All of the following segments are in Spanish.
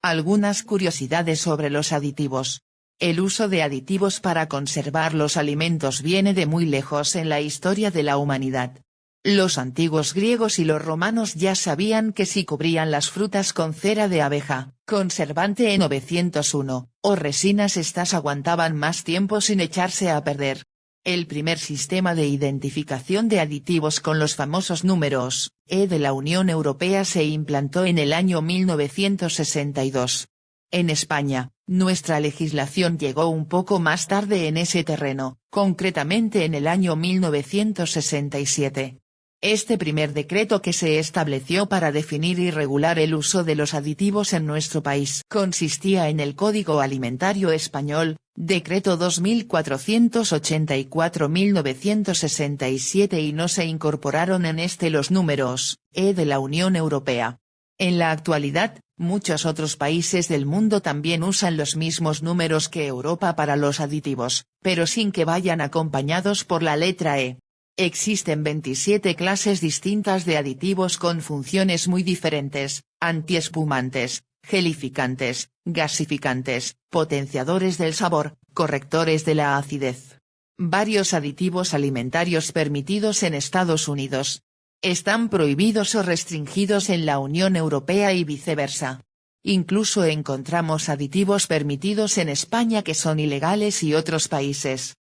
Algunas curiosidades sobre los aditivos. El uso de aditivos para conservar los alimentos viene de muy lejos en la historia de la humanidad. Los antiguos griegos y los romanos ya sabían que si cubrían las frutas con cera de abeja, conservante en 901, o resinas, estas aguantaban más tiempo sin echarse a perder. El primer sistema de identificación de aditivos con los famosos números E de la Unión Europea se implantó en el año 1962. En España, nuestra legislación llegó un poco más tarde en ese terreno, concretamente en el año 1967. Este primer decreto que se estableció para definir y regular el uso de los aditivos en nuestro país consistía en el Código Alimentario Español, Decreto 2484/1967, y no se incorporaron en este los números E de la Unión Europea. En la actualidad, muchos otros países del mundo también usan los mismos números que Europa para los aditivos, pero sin que vayan acompañados por la letra E. Existen 27 clases distintas de aditivos con funciones muy diferentes: antiespumantes, gelificantes, gasificantes, potenciadores del sabor, correctores de la acidez. Varios aditivos alimentarios permitidos en Estados Unidos están prohibidos o restringidos en la Unión Europea y viceversa. Incluso encontramos aditivos permitidos en España que son ilegales en otros países.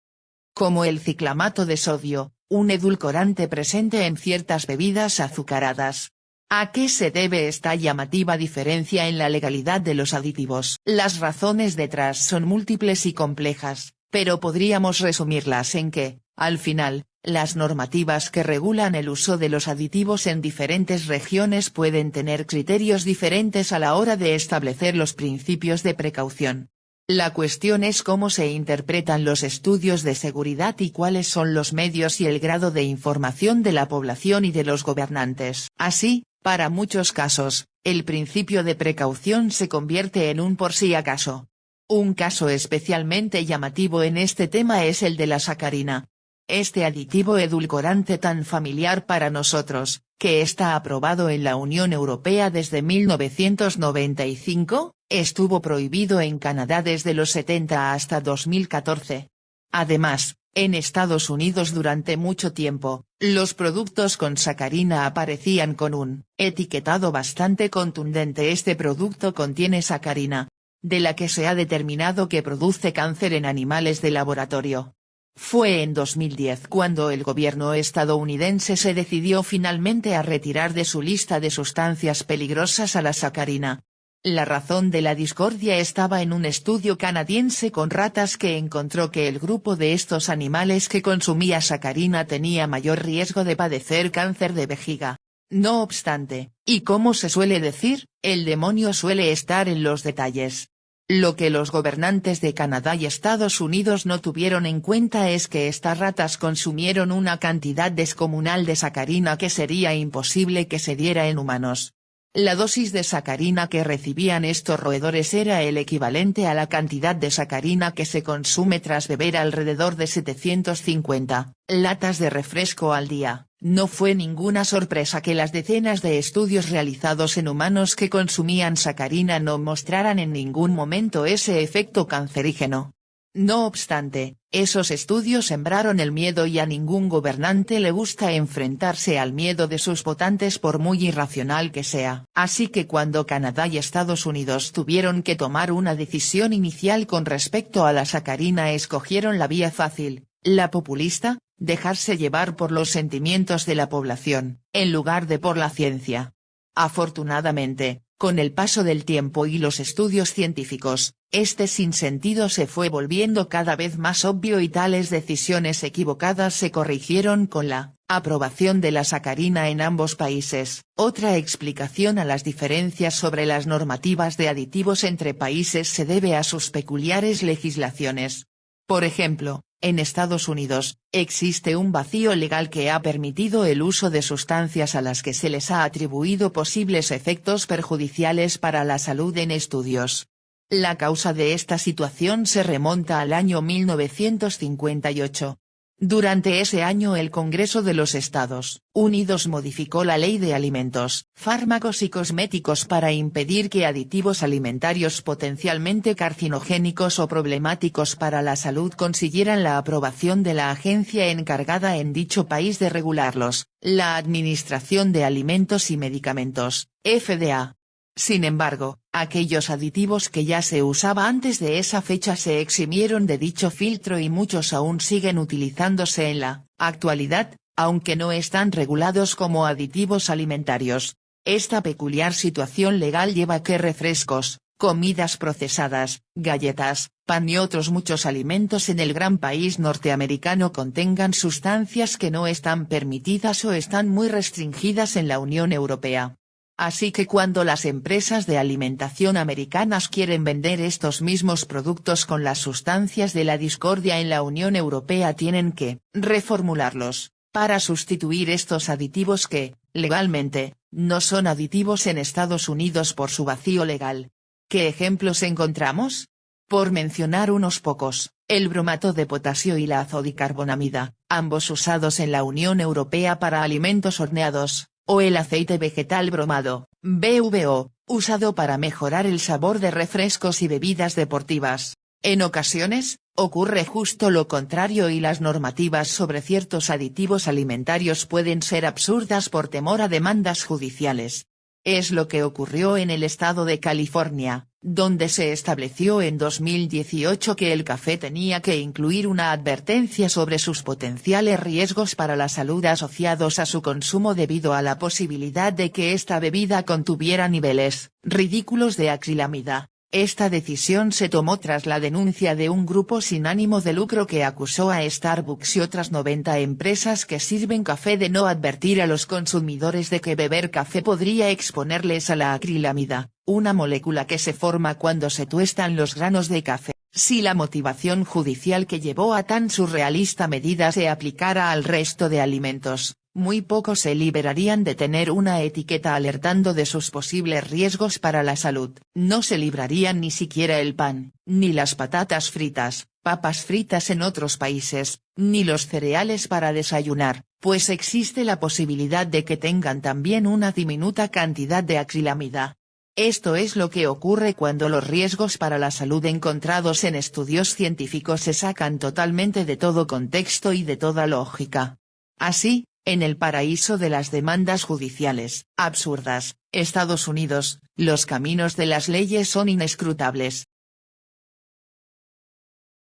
Como el ciclamato de sodio, un edulcorante presente en ciertas bebidas azucaradas. ¿A qué se debe esta llamativa diferencia en la legalidad de los aditivos? Las razones detrás son múltiples y complejas, pero podríamos resumirlas en que, al final, las normativas que regulan el uso de los aditivos en diferentes regiones pueden tener criterios diferentes a la hora de establecer los principios de precaución. La cuestión es cómo se interpretan los estudios de seguridad y cuáles son los medios y el grado de información de la población y de los gobernantes. Así, para muchos casos, el principio de precaución se convierte en un por si acaso. Un caso especialmente llamativo en este tema es el de la sacarina. Este aditivo edulcorante tan familiar para nosotros, que está aprobado en la Unión Europea desde 1995, estuvo prohibido en Canadá desde los 70 hasta 2014. Además, en Estados Unidos durante mucho tiempo, los productos con sacarina aparecían con un etiquetado bastante contundente: este producto contiene sacarina, de la que se ha determinado que produce cáncer en animales de laboratorio. Fue en 2010 cuando el gobierno estadounidense se decidió finalmente a retirar de su lista de sustancias peligrosas a la sacarina. La razón de la discordia estaba en un estudio canadiense con ratas que encontró que el grupo de estos animales que consumía sacarina tenía mayor riesgo de padecer cáncer de vejiga. No obstante, y como se suele decir, el demonio suele estar en los detalles. Lo que los gobernantes de Canadá y Estados Unidos no tuvieron en cuenta es que estas ratas consumieron una cantidad descomunal de sacarina que sería imposible que se diera en humanos. La dosis de sacarina que recibían estos roedores era el equivalente a la cantidad de sacarina que se consume tras beber alrededor de 750 latas de refresco al día. No fue ninguna sorpresa que las decenas de estudios realizados en humanos que consumían sacarina no mostraran en ningún momento ese efecto cancerígeno. No obstante, esos estudios sembraron el miedo y a ningún gobernante le gusta enfrentarse al miedo de sus votantes por muy irracional que sea. Así que cuando Canadá y Estados Unidos tuvieron que tomar una decisión inicial con respecto a la sacarina, escogieron la vía fácil, la populista, dejarse llevar por los sentimientos de la población, en lugar de por la ciencia. Afortunadamente, con el paso del tiempo y los estudios científicos, este sinsentido se fue volviendo cada vez más obvio y tales decisiones equivocadas se corrigieron con la aprobación de la sacarina en ambos países. Otra explicación a las diferencias sobre las normativas de aditivos entre países se debe a sus peculiares legislaciones. Por ejemplo, en Estados Unidos, existe un vacío legal que ha permitido el uso de sustancias a las que se les ha atribuido posibles efectos perjudiciales para la salud en estudios. La causa de esta situación se remonta al año 1958. Durante ese año el Congreso de los Estados Unidos modificó la Ley de Alimentos, Fármacos y Cosméticos para impedir que aditivos alimentarios potencialmente carcinogénicos o problemáticos para la salud consiguieran la aprobación de la agencia encargada en dicho país de regularlos, la Administración de Alimentos y Medicamentos, FDA. Sin embargo, aquellos aditivos que ya se usaba antes de esa fecha se eximieron de dicho filtro y muchos aún siguen utilizándose en la actualidad, aunque no están regulados como aditivos alimentarios. Esta peculiar situación legal lleva a que refrescos, comidas procesadas, galletas, pan y otros muchos alimentos en el gran país norteamericano contengan sustancias que no están permitidas o están muy restringidas en la Unión Europea. Así que cuando las empresas de alimentación americanas quieren vender estos mismos productos con las sustancias de la discordia en la Unión Europea tienen que reformularlos, para sustituir estos aditivos que, legalmente, no son aditivos en Estados Unidos por su vacío legal. ¿Qué ejemplos encontramos? Por mencionar unos pocos, el bromato de potasio y la azodicarbonamida, ambos usados en la Unión Europea para alimentos horneados, o el aceite vegetal bromado, BVO, usado para mejorar el sabor de refrescos y bebidas deportivas. En ocasiones, ocurre justo lo contrario y las normativas sobre ciertos aditivos alimentarios pueden ser absurdas por temor a demandas judiciales. Es lo que ocurrió en el estado de California, donde se estableció en 2018 que el café tenía que incluir una advertencia sobre sus potenciales riesgos para la salud asociados a su consumo debido a la posibilidad de que esta bebida contuviera niveles ridículos de acrilamida. Esta decisión se tomó tras la denuncia de un grupo sin ánimo de lucro que acusó a Starbucks y otras 90 empresas que sirven café de no advertir a los consumidores de que beber café podría exponerles a la acrilamida, una molécula que se forma cuando se tuestan los granos de café. Si la motivación judicial que llevó a tan surrealista medida se aplicara al resto de alimentos, muy pocos se librarían de tener una etiqueta alertando de sus posibles riesgos para la salud. No se librarían ni siquiera el pan, ni las patatas fritas, papas fritas en otros países, ni los cereales para desayunar, pues existe la posibilidad de que tengan también una diminuta cantidad de acrilamida. Esto es lo que ocurre cuando los riesgos para la salud encontrados en estudios científicos se sacan totalmente de todo contexto y de toda lógica. Así, en el paraíso de las demandas judiciales absurdas, Estados Unidos, los caminos de las leyes son inescrutables,